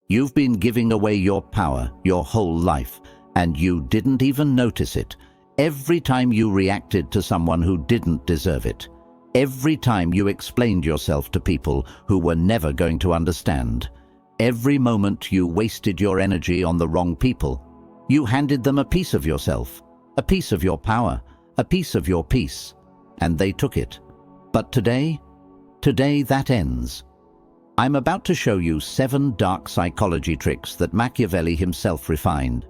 You've been giving away your power your whole life, and you didn't even notice it. Every time you reacted to someone who didn't deserve it. Every time you explained yourself to people who were never going to understand. Every moment you wasted your energy on the wrong people. You handed them a piece of yourself, a piece of your power, a piece of your peace, and they took it. But today that ends. I'm about to show you 7 dark psychology tricks that Machiavelli himself refined.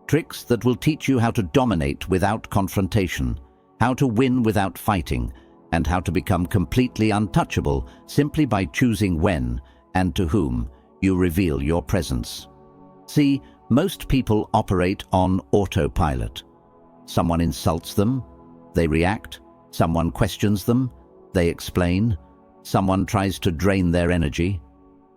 Tricks that will teach you how to dominate without confrontation, how to win without fighting, and how to become completely untouchable simply by choosing when and to whom you reveal your presence. See, most people operate on autopilot. Someone insults them, they react. Someone questions them, they explain. Someone tries to drain their energy,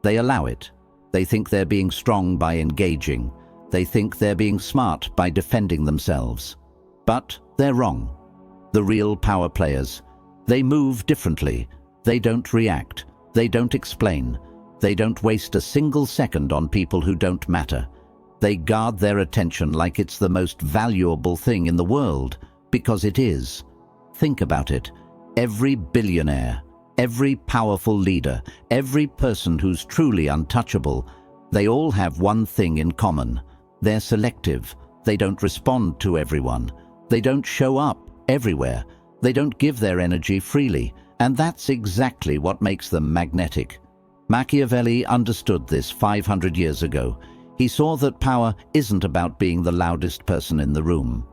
they allow it. They think they're being strong by engaging. They think they're being smart by defending themselves. But they're wrong. The real power players, they move differently. They don't react. They don't explain. They don't waste a single second on people who don't matter. They guard their attention like it's the most valuable thing in the world, because it is. Think about it. Every billionaire, every powerful leader, every person who's truly untouchable, they all have one thing in common. They're selective. They don't respond to everyone. They don't show up everywhere. They don't give their energy freely. And that's exactly what makes them magnetic. Machiavelli understood this 500 years ago. He saw that power isn't about being the loudest person in the room.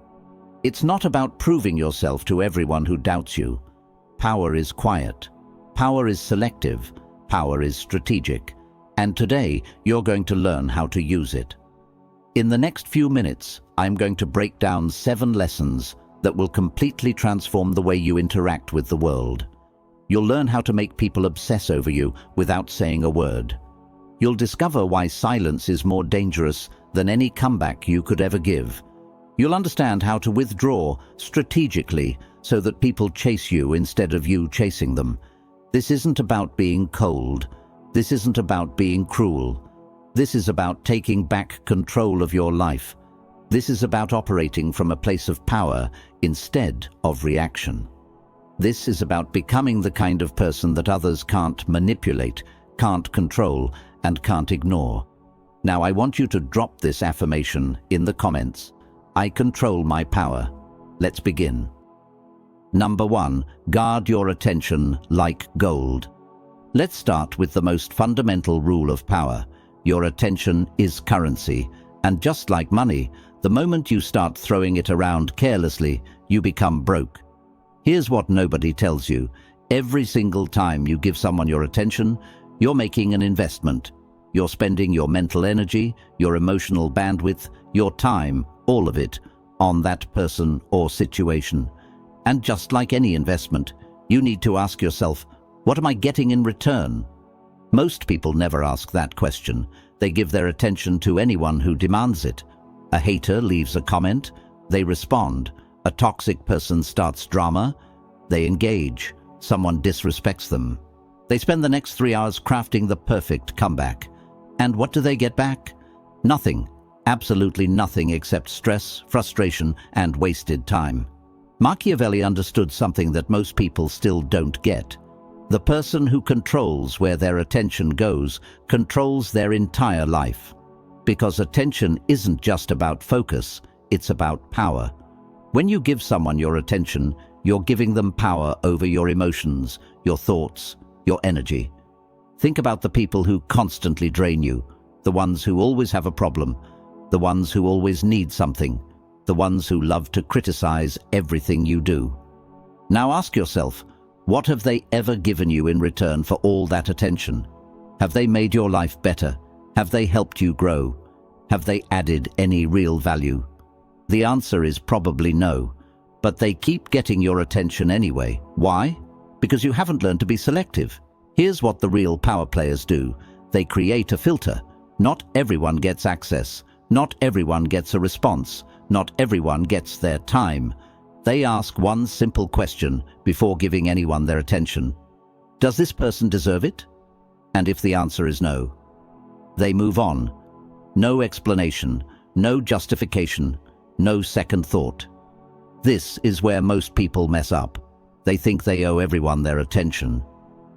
It's not about proving yourself to everyone who doubts you. Power is quiet. Power is selective. Power is strategic. And today, you're going to learn how to use it. In the next few minutes, I'm going to break down 7 lessons that will completely transform the way you interact with the world. You'll learn how to make people obsess over you without saying a word. You'll discover why silence is more dangerous than any comeback you could ever give. You'll understand how to withdraw strategically so that people chase you instead of you chasing them. This isn't about being cold. This isn't about being cruel. This is about taking back control of your life. This is about operating from a place of power instead of reaction. This is about becoming the kind of person that others can't manipulate, can't control, and can't ignore. Now I want you to drop this affirmation in the comments. I control my power. Let's begin. Number 1, guard your attention like gold. Let's start with the most fundamental rule of power. Your attention is currency, and just like money, the moment you start throwing it around carelessly, you become broke. Here's what nobody tells you. Every single time you give someone your attention, you're making an investment. You're spending your mental energy, your emotional bandwidth, your time, all of it, on that person or situation. And just like any investment, you need to ask yourself, what am I getting in return? Most people never ask that question. They give their attention to anyone who demands it. A hater leaves a comment, they respond. A toxic person starts drama, they engage. Someone disrespects them. They spend the next 3 hours crafting the perfect comeback. And what do they get back? Nothing. Absolutely nothing except stress, frustration, and wasted time. Machiavelli understood something that most people still don't get. The person who controls where their attention goes controls their entire life. Because attention isn't just about focus, it's about power. When you give someone your attention, you're giving them power over your emotions, your thoughts, your energy. Think about the people who constantly drain you, the ones who always have a problem, the ones who always need something, the ones who love to criticize everything you do. Now ask yourself, what have they ever given you in return for all that attention? Have they made your life better? Have they helped you grow? Have they added any real value? The answer is probably no, but they keep getting your attention anyway. Why? Because you haven't learned to be selective. Here's what the real power players do. They create a filter. Not everyone gets access. Not everyone gets a response. Not everyone gets their time. They ask one simple question before giving anyone their attention. Does this person deserve it? And if the answer is no, They move on. No explanation, no justification, no second thought. This is where most people mess up. They think they owe everyone their attention.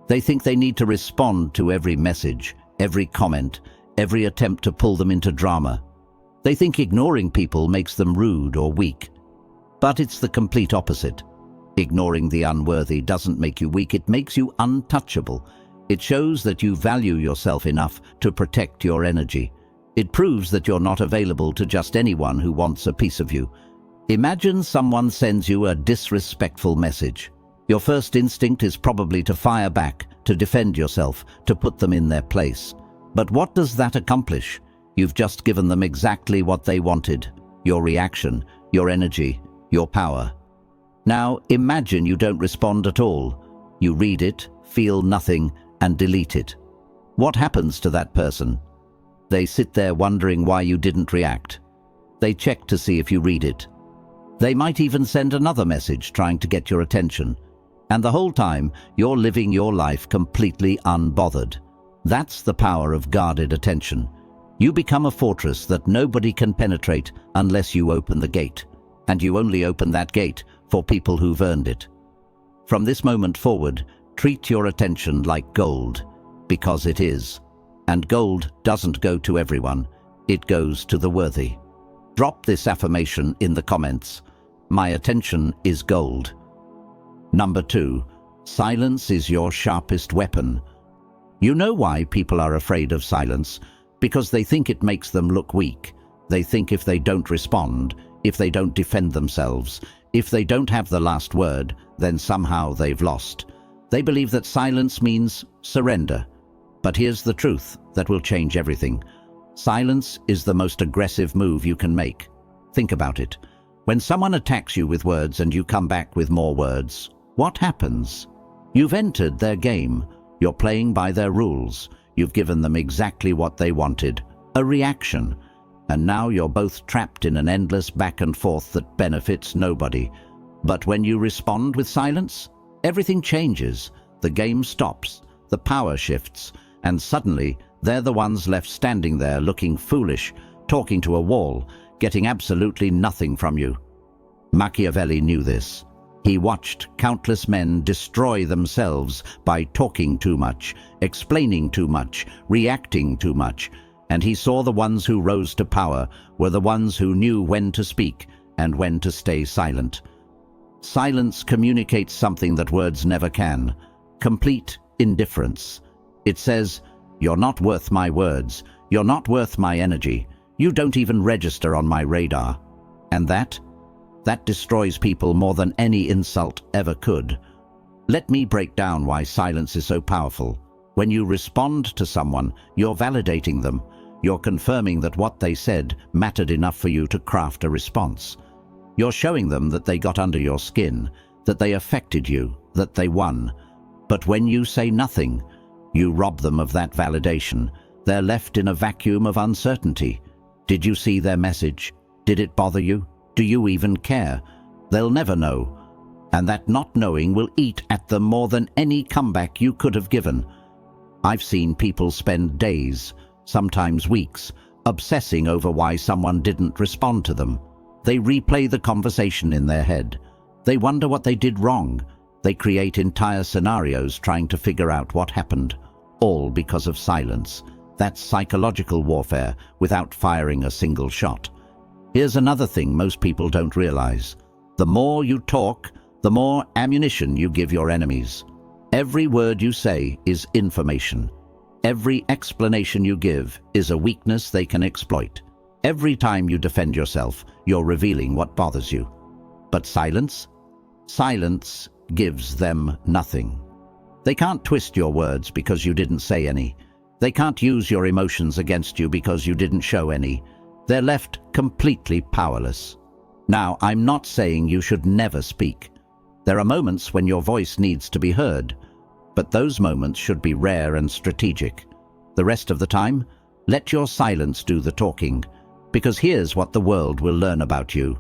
They think they need to respond to every message, every comment, every attempt to pull them into drama. They think ignoring people makes them rude or weak. But it's the complete opposite. Ignoring the unworthy doesn't make you weak, it makes you untouchable. It shows that you value yourself enough to protect your energy. It proves that you're not available to just anyone who wants a piece of you. Imagine someone sends you a disrespectful message. Your first instinct is probably to fire back, to defend yourself, to put them in their place. But what does that accomplish? You've just given them exactly what they wanted. Your reaction, your energy, your power. Now imagine you don't respond at all. You read it, feel nothing, and delete it. What happens to that person? They sit there wondering why you didn't react. They check to see if you read it. They might even send another message trying to get your attention. And the whole time, you're living your life completely unbothered. That's the power of guarded attention. You become a fortress that nobody can penetrate unless you open the gate. And you only open that gate for people who've earned it. From this moment forward, treat your attention like gold, because it is. And gold doesn't go to everyone, it goes to the worthy. Drop this affirmation in the comments. My attention is gold. Number 2, silence is your sharpest weapon. You know why people are afraid of silence? Because they think it makes them look weak. They think if they don't respond, if they don't defend themselves, if they don't have the last word, then somehow they've lost. They believe that silence means surrender. But here's the truth that will change everything. Silence is the most aggressive move you can make. Think about it. When someone attacks you with words and you come back with more words, what happens? You've entered their game. You're playing by their rules. You've given them exactly what they wanted, a reaction. And now you're both trapped in an endless back and forth that benefits nobody. But when you respond with silence, everything changes. The game stops, the power shifts, and suddenly they're the ones left standing there looking foolish, talking to a wall, getting absolutely nothing from you. Machiavelli knew this. He watched countless men destroy themselves by talking too much, explaining too much, reacting too much, and he saw the ones who rose to power were the ones who knew when to speak and when to stay silent. Silence communicates something that words never can: complete indifference. It says, "You're not worth my words, you're not worth my energy, you don't even register on my radar." And that destroys people more than any insult ever could. Let me break down why silence is so powerful. When you respond to someone, you're validating them. You're confirming that what they said mattered enough for you to craft a response. You're showing them that they got under your skin, that they affected you, that they won. But when you say nothing, you rob them of that validation. They're left in a vacuum of uncertainty. Did you see their message? Did it bother you? Do you even care? They'll never know. And that not knowing will eat at them more than any comeback you could have given. I've seen people spend days, sometimes weeks, obsessing over why someone didn't respond to them. They replay the conversation in their head. They wonder what they did wrong. They create entire scenarios trying to figure out what happened, all because of silence. That's psychological warfare without firing a single shot. Here's another thing most people don't realize. The more you talk, the more ammunition you give your enemies. Every word you say is information. Every explanation you give is a weakness they can exploit. Every time you defend yourself, you're revealing what bothers you. But silence? Silence gives them nothing. They can't twist your words because you didn't say any. They can't use your emotions against you because you didn't show any. They're left completely powerless. Now, I'm not saying you should never speak. There are moments when your voice needs to be heard, but those moments should be rare and strategic. The rest of the time, let your silence do the talking, because here's what the world will learn about you.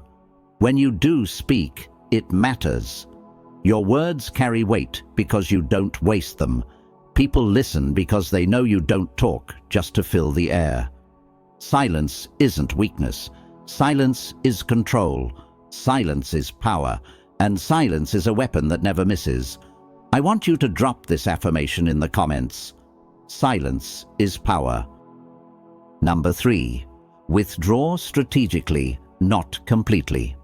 When you do speak, it matters. Your words carry weight because you don't waste them. People listen because they know you don't talk just to fill the air. Silence isn't weakness. Silence is control. Silence is power. And silence is a weapon that never misses. I want you to drop this affirmation in the comments. Silence is power. Number 3. Withdraw strategically, not completely.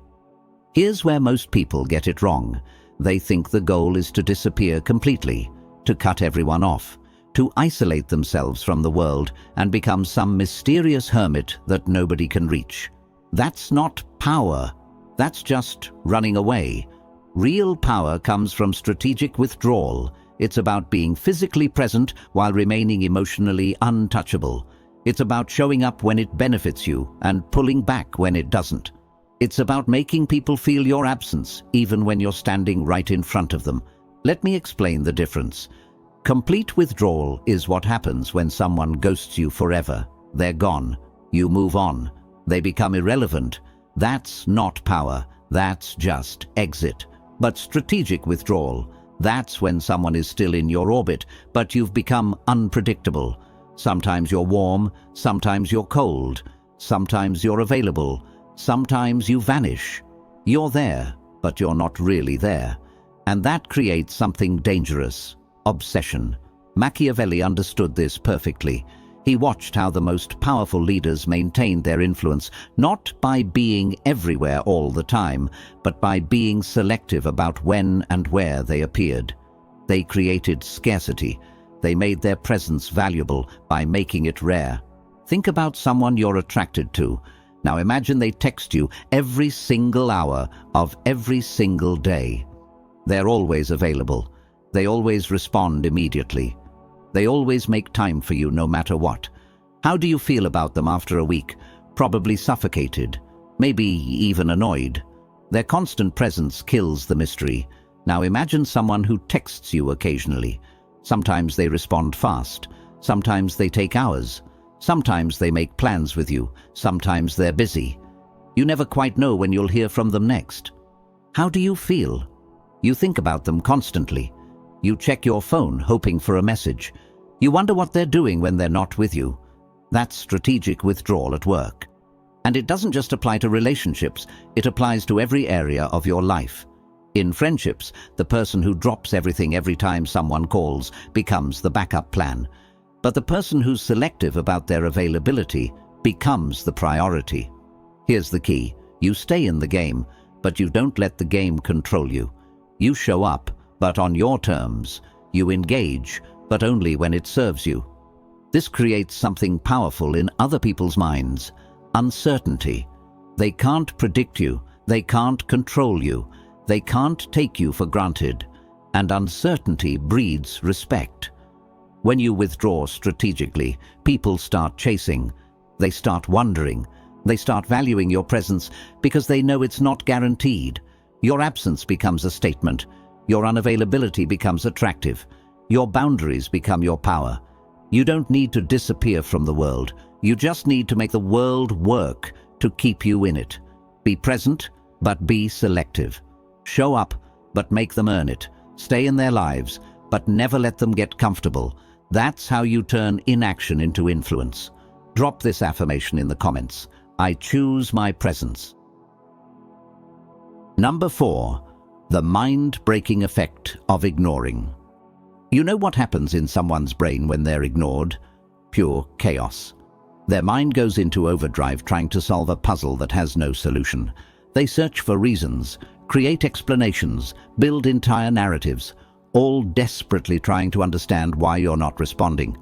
Here's where most people get it wrong. They think the goal is to disappear completely, to cut everyone off, to isolate themselves from the world and become some mysterious hermit that nobody can reach. That's not power. That's just running away. Real power comes from strategic withdrawal. It's about being physically present while remaining emotionally untouchable. It's about showing up when it benefits you and pulling back when it doesn't. It's about making people feel your absence, even when you're standing right in front of them. Let me explain the difference. Complete withdrawal is what happens when someone ghosts you forever. They're gone. You move on. They become irrelevant. That's not power. That's just exit. But strategic withdrawal, that's when someone is still in your orbit, but you've become unpredictable. Sometimes you're warm, sometimes you're cold, sometimes you're available, sometimes you vanish. You're there, but you're not really there. And that creates something dangerous. Obsession. Machiavelli understood this perfectly. He watched how the most powerful leaders maintained their influence, not by being everywhere all the time, but by being selective about when and where they appeared. They created scarcity. They made their presence valuable by making it rare. Think about someone you're attracted to. Now imagine they text you every single hour of every single day. They're always available. They always respond immediately. They always make time for you no matter what. How do you feel about them after a week? Probably suffocated, maybe even annoyed. Their constant presence kills the mystery. Now imagine someone who texts you occasionally. Sometimes they respond fast. Sometimes they take hours. Sometimes they make plans with you. Sometimes they're busy. You never quite know when you'll hear from them next. How do you feel? You think about them constantly. You check your phone hoping for a message. You wonder what they're doing when they're not with you. That's strategic withdrawal at work. And it doesn't just apply to relationships, it applies to every area of your life. In friendships, the person who drops everything every time someone calls becomes the backup plan. But the person who's selective about their availability becomes the priority. Here's the key. You stay in the game, but you don't let the game control you. You show up, but on your terms. You engage, but only when it serves you. This creates something powerful in other people's minds. Uncertainty. They can't predict you. They can't control you. They can't take you for granted. And uncertainty breeds respect. When you withdraw strategically, people start chasing. They start wondering. They start valuing your presence because they know it's not guaranteed. Your absence becomes a statement. Your unavailability becomes attractive. Your boundaries become your power. You don't need to disappear from the world. You just need to make the world work to keep you in it. Be present, but be selective. Show up, but make them earn it. Stay in their lives, but never let them get comfortable. That's how you turn inaction into influence. Drop this affirmation in the comments. I choose my presence. Number 4. The mind-breaking effect of ignoring. You know what happens in someone's brain when they're ignored? Pure chaos. Their mind goes into overdrive trying to solve a puzzle that has no solution. They search for reasons, create explanations, build entire narratives, all desperately trying to understand why you're not responding.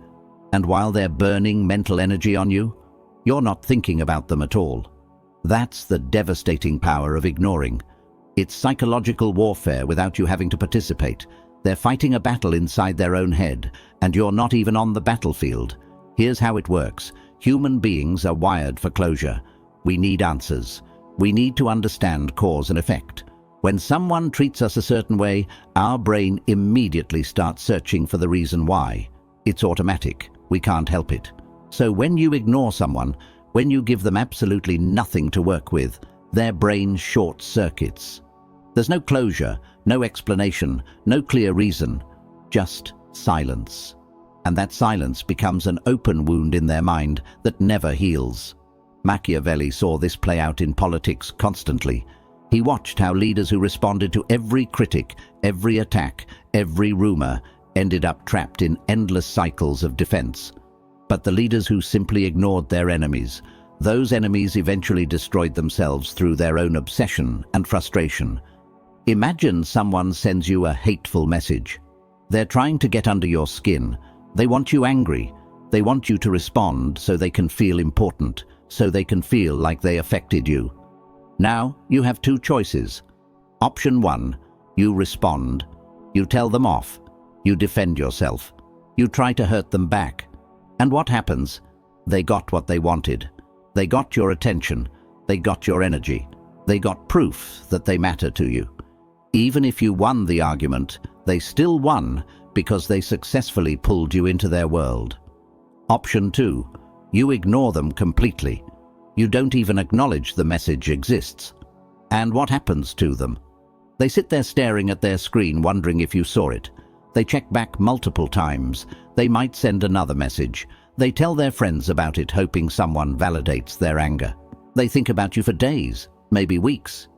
And while they're burning mental energy on you, you're not thinking about them at all. That's the devastating power of ignoring. It's psychological warfare without you having to participate. They're fighting a battle inside their own head, and you're not even on the battlefield. Here's how it works. Human beings are wired for closure. We need answers. We need to understand cause and effect. When someone treats us a certain way, our brain immediately starts searching for the reason why. It's automatic. We can't help it. So when you ignore someone, when you give them absolutely nothing to work with, their brain short circuits. There's no closure, no explanation, no clear reason, just silence. and that silence becomes an open wound in their mind that never heals. Machiavelli saw this play out in politics constantly. He watched how leaders who responded to every critic, every attack, every rumor, ended up trapped in endless cycles of defense. But the leaders who simply ignored their enemies, those enemies eventually destroyed themselves through their own obsession and frustration. Imagine someone sends you a hateful message. They're trying to get under your skin. They want you angry. They want you to respond so they can feel important, so they can feel like they affected you. Now, you have two choices. Option 1, you respond. You tell them off. You defend yourself. You try to hurt them back. And what happens? They got what they wanted. They got your attention. They got your energy. They got proof that they matter to you. Even if you won the argument, they still won because they successfully pulled you into their world. Option 2, you ignore them completely. You don't even acknowledge the message exists. And what happens to them? They sit there staring at their screen wondering if you saw it. They check back multiple times. They might send another message. They tell their friends about it, hoping someone validates their anger. They think about you for days, maybe weeks.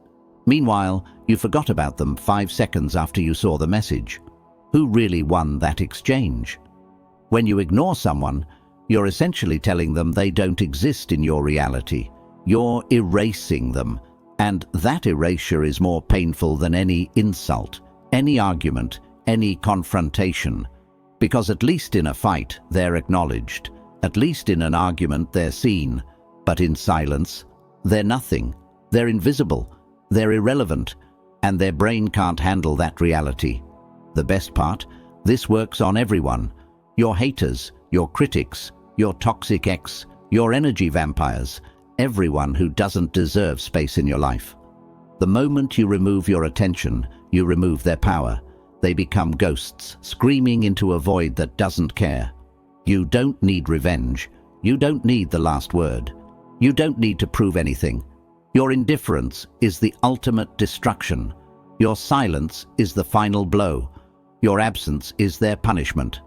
Meanwhile, you forgot about them 5 seconds after you saw the message. Who really won that exchange? When you ignore someone, you're essentially telling them they don't exist in your reality. You're erasing them, and that erasure is more painful than any insult, any argument, any confrontation. Because at least in a fight, they're acknowledged. At least in an argument, they're seen. But in silence, they're nothing. They're invisible. They're irrelevant. And their brain can't handle that reality. The best part, this works on everyone. Your haters, your critics, your toxic ex, your energy vampires, everyone who doesn't deserve space in your life. The moment you remove your attention, you remove their power. They become ghosts, screaming into a void that doesn't care. You don't need revenge. You don't need the last word. You don't need to prove anything. Your indifference is the ultimate destruction. Your silence is the final blow. Your absence is their punishment.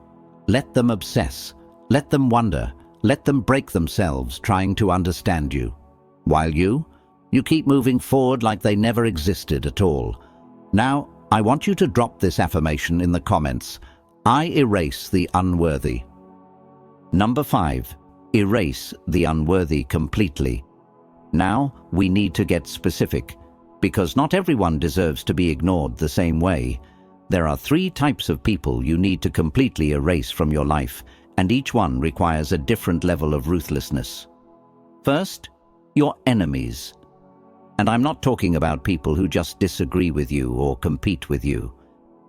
Let them obsess. Let them wonder. Let them break themselves trying to understand you. While you keep moving forward like they never existed at all. Now, I want you to drop this affirmation in the comments. I erase the unworthy. Number 5. Erase the unworthy completely. Now, we need to get specific, because not everyone deserves to be ignored the same way. There are 3 types of people you need to completely erase from your life, and each one requires a different level of ruthlessness. First, your enemies. And I'm not talking about people who just disagree with you or compete with you.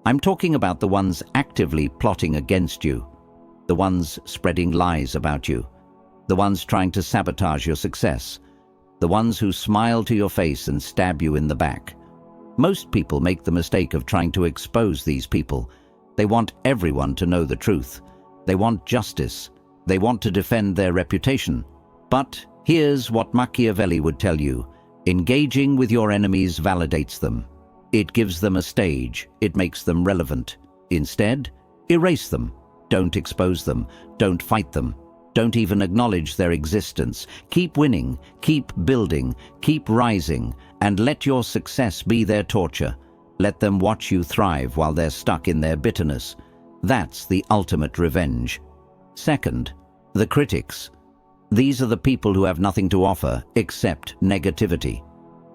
I'm talking about the ones actively plotting against you, the ones spreading lies about you, the ones trying to sabotage your success, the ones who smile to your face and stab you in the back. Most people make the mistake of trying to expose these people. They want everyone to know the truth. They want justice. They want to defend their reputation. But here's what Machiavelli would tell you. Engaging with your enemies validates them. It gives them a stage. It makes them relevant. Instead, erase them. Don't expose them. Don't fight them. Don't even acknowledge their existence. Keep winning. Keep building. Keep rising. And let your success be their torture. Let them watch you thrive while they're stuck in their bitterness. That's the ultimate revenge. Second, the critics. These are the people who have nothing to offer except negativity.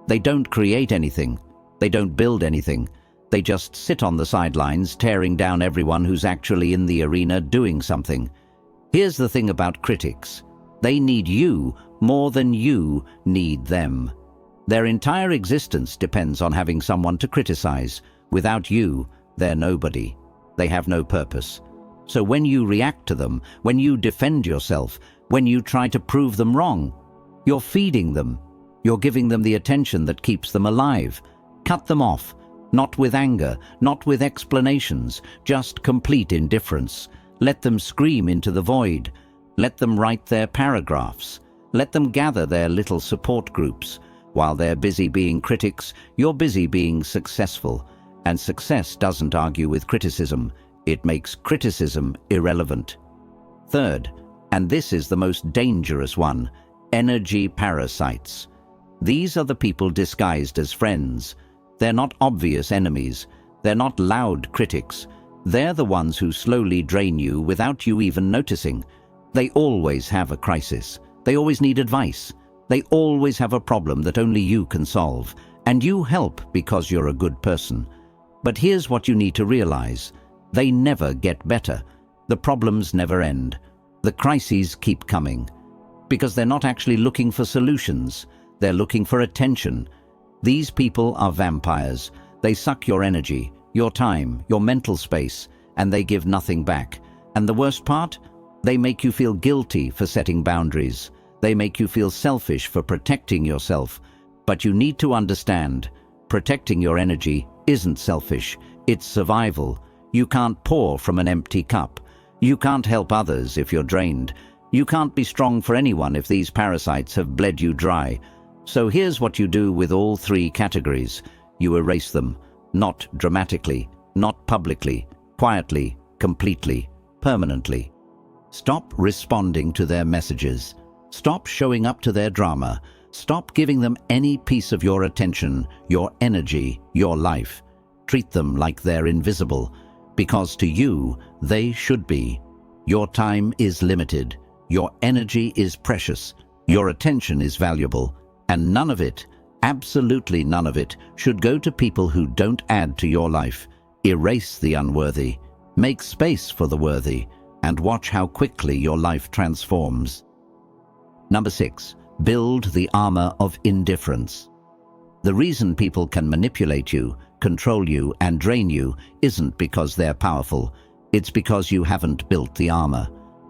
They don't create anything. They don't build anything. They just sit on the sidelines, tearing down everyone who's actually in the arena doing something. Here's the thing about critics. They need you more than you need them. Their entire existence depends on having someone to criticize. Without you, they're nobody. They have no purpose. So when you react to them, when you defend yourself, when you try to prove them wrong, you're feeding them. You're giving them the attention that keeps them alive. Cut them off, not with anger, not with explanations, just complete indifference. Let them scream into the void. Let them write their paragraphs. Let them gather their little support groups. While they're busy being critics, you're busy being successful. And success doesn't argue with criticism. It makes criticism irrelevant. Third, and this is the most dangerous one, energy parasites. These are the people disguised as friends. They're not obvious enemies. They're not loud critics. They're the ones who slowly drain you without you even noticing. They always have a crisis. They always need advice. They always have a problem that only you can solve. And you help because you're a good person. But here's what you need to realize. They never get better. The problems never end. The crises keep coming. Because they're not actually looking for solutions. They're looking for attention. These people are vampires. They suck your energy, your time, your mental space, and they give nothing back. And the worst part? They make you feel guilty for setting boundaries. They make you feel selfish for protecting yourself. But you need to understand, protecting your energy isn't selfish. It's survival. You can't pour from an empty cup. You can't help others if you're drained. You can't be strong for anyone if these parasites have bled you dry. So here's what you do with all three categories. You erase them, not dramatically, not publicly, quietly, completely, permanently. Stop responding to their messages. Stop showing up to their drama. Stop giving them any piece of your attention, your energy, your life. Treat them like they're invisible, because to you, they should be. Your time is limited. Your energy is precious. Your attention is valuable. And none of it, absolutely none of it, should go to people who don't add to your life. Erase the unworthy. Make space for the worthy. And watch how quickly your life transforms. Number 6. Build the armor of indifference. The reason people can manipulate you, control you, and drain you isn't because they're powerful. It's because you haven't built the armor.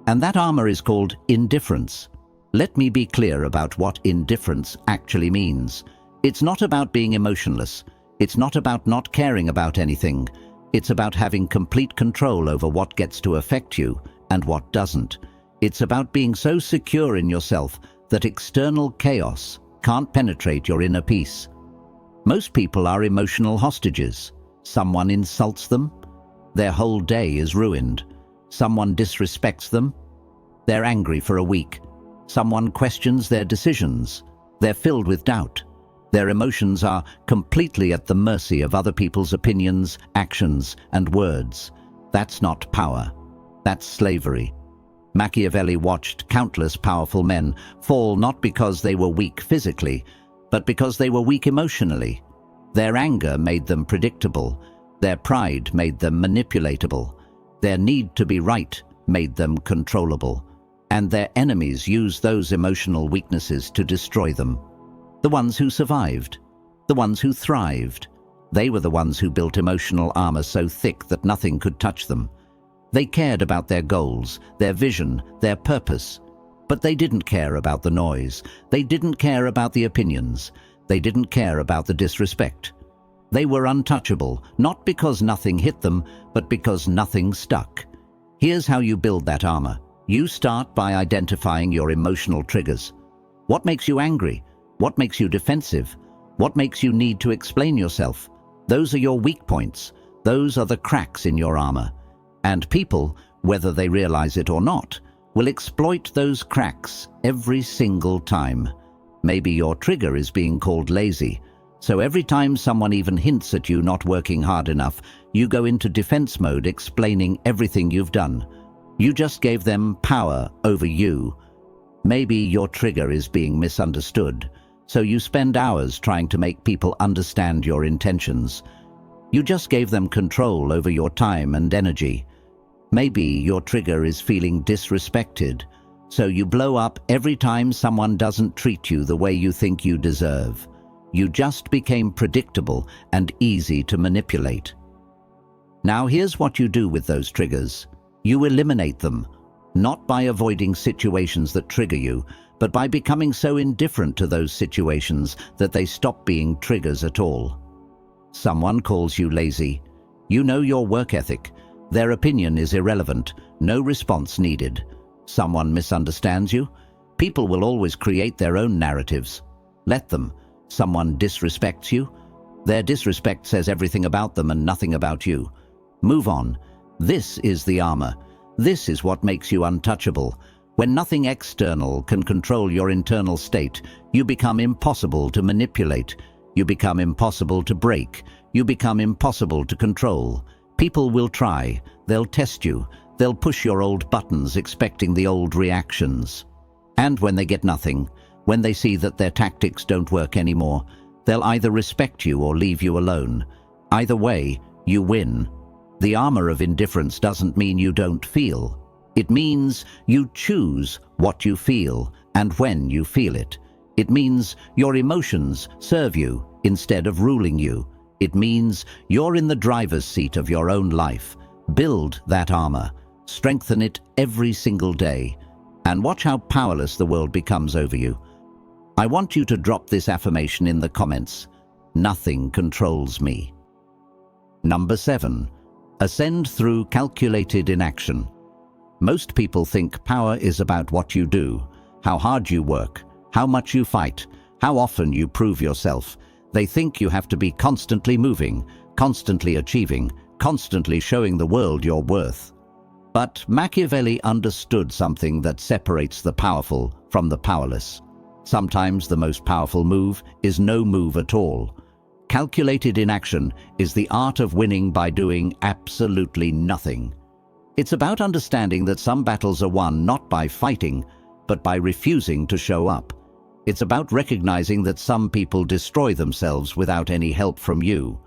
And that armor is called indifference. Let me be clear about what indifference actually means. It's not about being emotionless. It's not about not caring about anything. It's about having complete control over what gets to affect you and what doesn't. It's about being so secure in yourself that external chaos can't penetrate your inner peace. Most people are emotional hostages. Someone insults them, their whole day is ruined. Someone disrespects them, they're angry for a week. Someone questions their decisions, they're filled with doubt. Their emotions are completely at the mercy of other people's opinions, actions, and words. That's not power. That's slavery. Machiavelli watched countless powerful men fall not because they were weak physically, but because they were weak emotionally. Their anger made them predictable. Their pride made them manipulatable. Their need to be right made them controllable. And their enemies used those emotional weaknesses to destroy them. The ones who survived, the ones who thrived, they were the ones who built emotional armor so thick that nothing could touch them. They cared about their goals, their vision, their purpose. But they didn't care about the noise. They didn't care about the opinions. They didn't care about the disrespect. They were untouchable, not because nothing hit them, but because nothing stuck. Here's how you build that armor. You start by identifying your emotional triggers. What makes you angry? What makes you defensive? What makes you need to explain yourself? Those are your weak points. Those are the cracks in your armor. And people, whether they realize it or not, will exploit those cracks every single time. Maybe your trigger is being called lazy. So every time someone even hints at you not working hard enough, you go into defense mode explaining everything you've done. You just gave them power over you. Maybe your trigger is being misunderstood, so you spend hours trying to make people understand your intentions. You just gave them control over your time and energy. Maybe your trigger is feeling disrespected, so you blow up every time someone doesn't treat you the way you think you deserve. You just became predictable and easy to manipulate. Now here's what you do with those triggers. You eliminate them, not by avoiding situations that trigger you, but by becoming so indifferent to those situations that they stop being triggers at all. Someone calls you lazy. You know your work ethic. Their opinion is irrelevant, no response needed. Someone misunderstands you. People will always create their own narratives. Let them. Someone disrespects you. Their disrespect says everything about them and nothing about you. Move on. This is the armor. This is what makes you untouchable. When nothing external can control your internal state, you become impossible to manipulate. You become impossible to break. You become impossible to control. People will try. They'll test you. They'll push your old buttons expecting the old reactions. And when they get nothing, when they see that their tactics don't work anymore, they'll either respect you or leave you alone. Either way, you win. The armor of indifference doesn't mean you don't feel. It means you choose what you feel and when you feel it. It means your emotions serve you instead of ruling you. It means you're in the driver's seat of your own life. Build that armor. Strengthen it every single day. And watch how powerless the world becomes over you. I want you to drop this affirmation in the comments. Nothing controls me. Number 7. Ascend through calculated inaction. Most people think power is about what you do, how hard you work, how much you fight, how often you prove yourself. They think you have to be constantly moving, constantly achieving, constantly showing the world your worth. But Machiavelli understood something that separates the powerful from the powerless. Sometimes the most powerful move is no move at all. Calculated inaction is the art of winning by doing absolutely nothing. It's about understanding that some battles are won not by fighting, but by refusing to show up. It's about recognizing that some people destroy themselves without any help from you.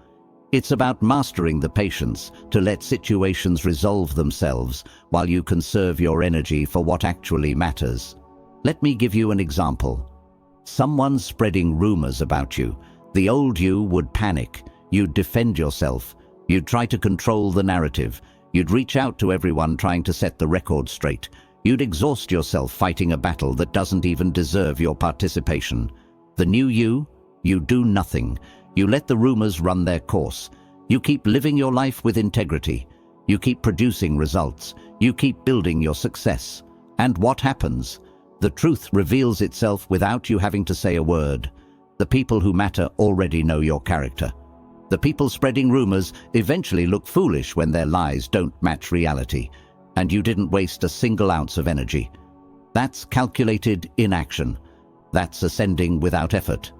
It's about mastering the patience to let situations resolve themselves while you conserve your energy for what actually matters. Let me give you an example. Someone's spreading rumors about you. The old you would panic. You'd defend yourself. You'd try to control the narrative. You'd reach out to everyone trying to set the record straight. You'd exhaust yourself fighting a battle that doesn't even deserve your participation. The new you do nothing. You let the rumors run their course. You keep living your life with integrity. You keep producing results. You keep building your success. And what happens? The truth reveals itself without you having to say a word. The people who matter already know your character. The people spreading rumors eventually look foolish when their lies don't match reality, and you didn't waste a single ounce of energy. That's calculated inaction. That's ascending without effort.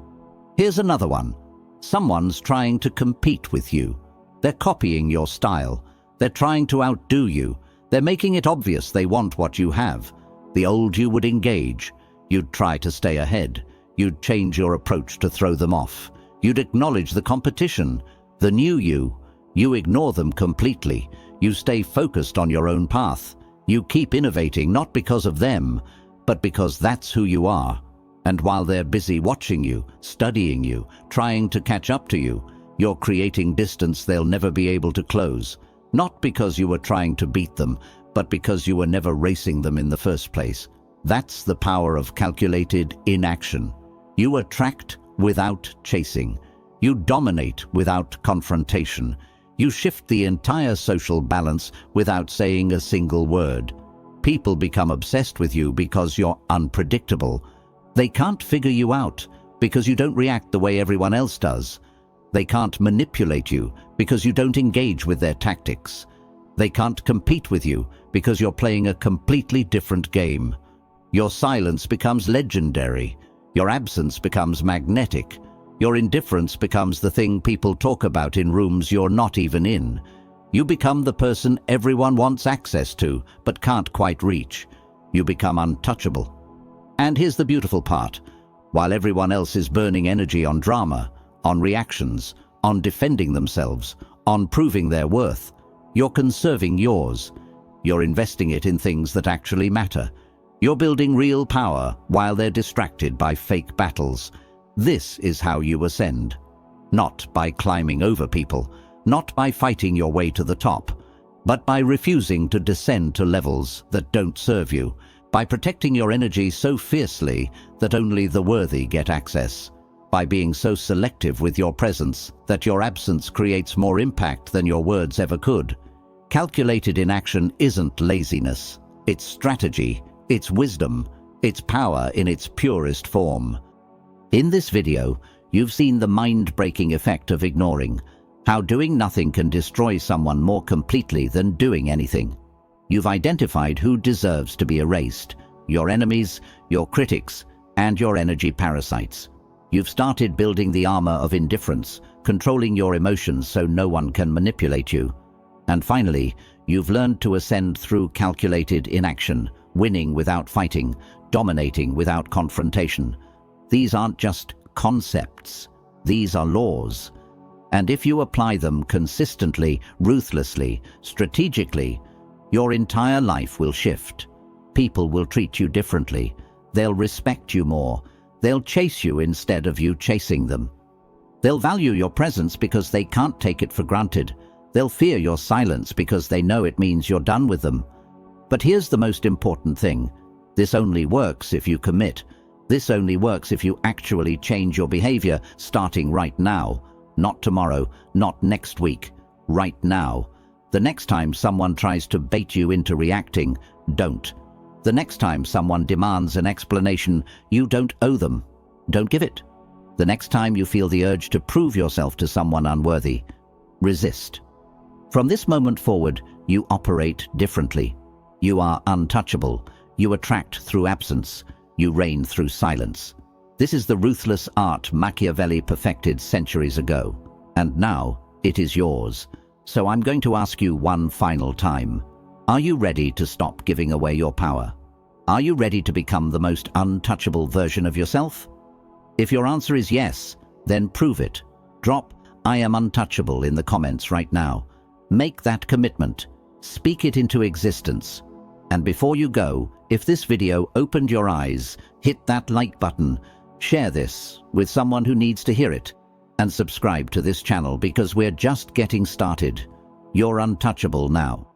Here's another one. Someone's trying to compete with you. They're copying your style. They're trying to outdo you. They're making it obvious they want what you have. The old you would engage. You'd try to stay ahead. You'd change your approach to throw them off. You'd acknowledge the competition. The new you ignore them completely. You stay focused on your own path. You keep innovating not because of them, but because that's who you are. And while they're busy watching you, studying you, trying to catch up to you, you're creating distance they'll never be able to close. Not because you were trying to beat them, but because you were never racing them in the first place. That's the power of calculated inaction. You attract without chasing. You dominate without confrontation. You shift the entire social balance without saying a single word. People become obsessed with you because you're unpredictable. They can't figure you out because you don't react the way everyone else does. They can't manipulate you because you don't engage with their tactics. They can't compete with you because you're playing a completely different game. Your silence becomes legendary. Your absence becomes magnetic. Your indifference becomes the thing people talk about in rooms you're not even in. You become the person everyone wants access to but can't quite reach. You become untouchable. And here's the beautiful part. While everyone else is burning energy on drama, on reactions, on defending themselves, on proving their worth, you're conserving yours. You're investing it in things that actually matter. You're building real power while they're distracted by fake battles. This is how you ascend. Not by climbing over people, not by fighting your way to the top, but by refusing to descend to levels that don't serve you, by protecting your energy so fiercely that only the worthy get access, by being so selective with your presence that your absence creates more impact than your words ever could. Calculated inaction isn't laziness. It's strategy. It's wisdom, it's power in its purest form. In this video, you've seen the mind-breaking effect of ignoring, how doing nothing can destroy someone more completely than doing anything. You've identified who deserves to be erased: your enemies, your critics, and your energy parasites. You've started building the armor of indifference, controlling your emotions so no one can manipulate you. And finally, you've learned to ascend through calculated inaction, winning without fighting, dominating without confrontation. These aren't just concepts, these are laws. And if you apply them consistently, ruthlessly, strategically, your entire life will shift. People will treat you differently. They'll respect you more. They'll chase you instead of you chasing them. They'll value your presence because they can't take it for granted. They'll fear your silence because they know it means you're done with them. But here's the most important thing. This only works if you commit. This only works if you actually change your behavior, starting right now. Not tomorrow, not next week. Right now. The next time someone tries to bait you into reacting, don't. The next time someone demands an explanation, you don't owe them. Don't give it. The next time you feel the urge to prove yourself to someone unworthy, resist. From this moment forward, you operate differently. You are untouchable. You attract through absence. You reign through silence. This is the ruthless art Machiavelli perfected centuries ago. And now, it is yours. So I'm going to ask you one final time. Are you ready to stop giving away your power? Are you ready to become the most untouchable version of yourself? If your answer is yes, then prove it. Drop "I am untouchable" in the comments right now. Make that commitment. Speak it into existence. And before you go, if this video opened your eyes, hit that like button, share this with someone who needs to hear it, and subscribe to this channel because we're just getting started. You're untouchable now.